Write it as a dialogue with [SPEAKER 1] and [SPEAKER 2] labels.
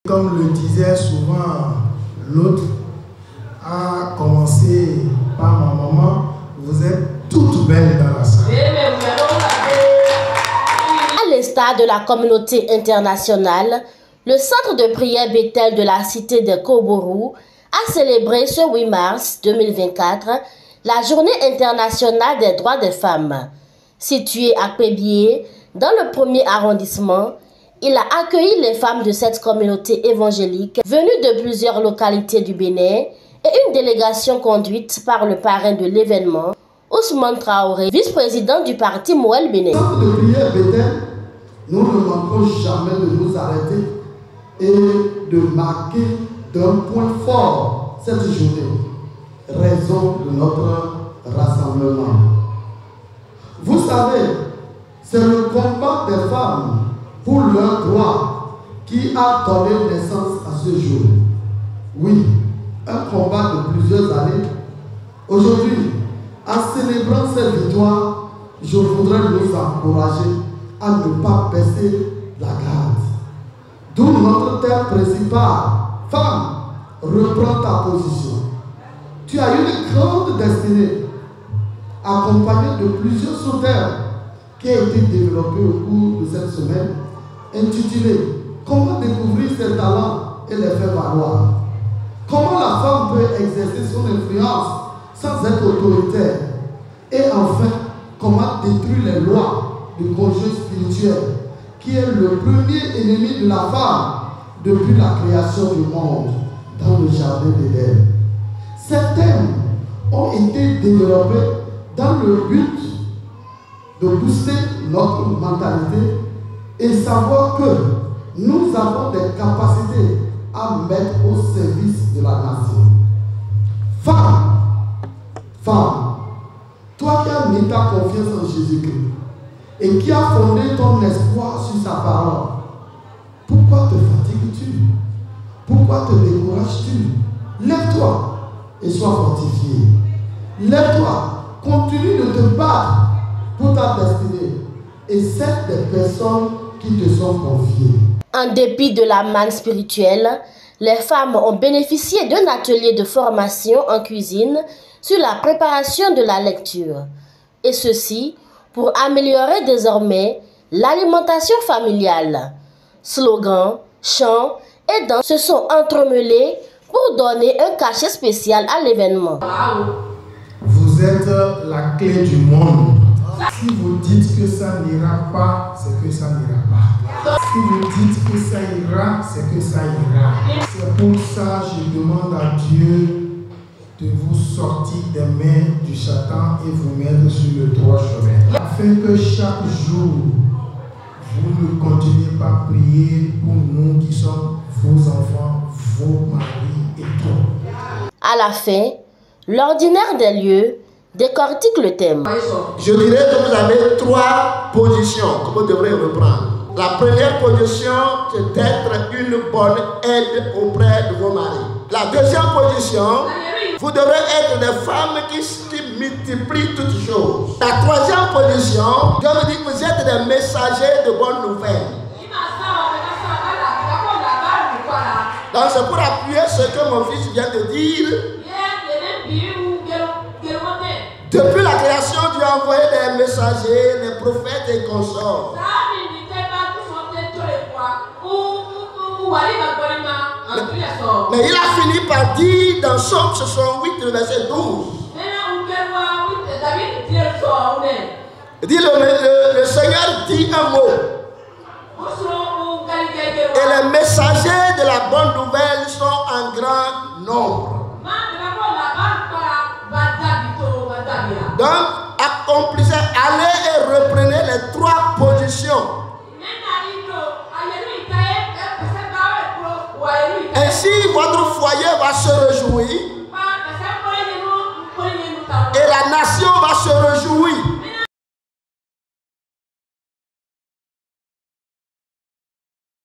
[SPEAKER 1] Comme le disait souvent l'autre, a commencé par ma maman, vous êtes toutes belles dans la salle.
[SPEAKER 2] À l'instar de la communauté internationale, le centre de prière Bethel de la cité de Kobourou a célébré ce 8 mars 2024 la journée internationale des droits des femmes. Situé à Pébié, dans le 1er arrondissement, il a accueilli les femmes de cette communauté évangélique venues de plusieurs localités du Bénin et une délégation conduite par le parrain de l'événement, Ousmane Traoré, vice-président du parti Moël Bénin.
[SPEAKER 3] Au centre de prière Bethel, nous ne manquons jamais de nous arrêter et de marquer d'un point fort cette journée, raison de notre rassemblement. Vous savez, c'est le combat des femmes pour leurs droits qui a donné naissance à ce jour. Oui, un combat de plusieurs années. Aujourd'hui, en célébrant cette victoire, je voudrais nous encourager à ne pas baisser la garde. D'où notre thème principal, femme, reprends ta position. Tu as une grande destinée, accompagnée de plusieurs sous-thèmes qui a été développé au cours de cette semaine, intitulé « Comment découvrir ses talents et les faire valoir ». Comment la femme peut exercer son influence sans être autoritaire. Et enfin, comment détruire les lois du conjoint spirituel, qui est le premier ennemi de la femme depuis la création du monde dans le jardin d'Éden. Ces thèmes ont été développés dans le but de booster notre mentalité et savoir que nous avons des capacités à mettre au service de la nation. Femme, toi qui as mis ta confiance en Jésus-Christ et qui as fondé ton espoir sur sa parole, pourquoi te fatigues-tu? Pourquoi te décourages-tu? Lève-toi et sois fortifié. Lève-toi, continue de te battre pour ta destinée et celle des personnes qui te sont confiées.
[SPEAKER 2] En dépit de la manne spirituelle, les femmes ont bénéficié d'un atelier de formation en cuisine sur la préparation de la lecture. Et ceci pour améliorer désormais l'alimentation familiale. Slogans, chants et danses se sont entremêlés pour donner un cachet spécial à l'événement.
[SPEAKER 1] Vous êtes la clé du monde. Si vous dites que ça n'ira pas, c'est que ça n'ira pas. Si vous dites que ça ira, c'est que ça ira. C'est pour ça que je demande à Dieu de vous sortir des mains du Satan et vous mettre sur le droit chemin. Afin que chaque jour, vous ne continuez pas à prier pour nous qui sommes vos enfants, vos maris et tout.
[SPEAKER 2] À la fin, l'ordinaire des lieux décortique le thème.
[SPEAKER 4] Je dirais que vous avez 3 positions que vous devrez reprendre. La première position, c'est d'être une bonne aide auprès de vos maris. La deuxième position, vous devrez être des femmes qui multiplient toutes choses. La troisième position, je vous dis que vous êtes des messagers de bonnes nouvelles. Donc c'est pour appuyer ce que mon fils vient de dire. Depuis la création, Dieu a envoyé des messagers, des prophètes et consorts. Mais il a fini par dire dans Somme 68, le verset 12. Il dit le Seigneur dit un mot. Et les messagers de la bonne nouvelle sont en grand nombre. Donc, accomplissez, allez et reprenez les 3 positions. Ainsi, votre foyer va se réjouir et la nation va se réjouir.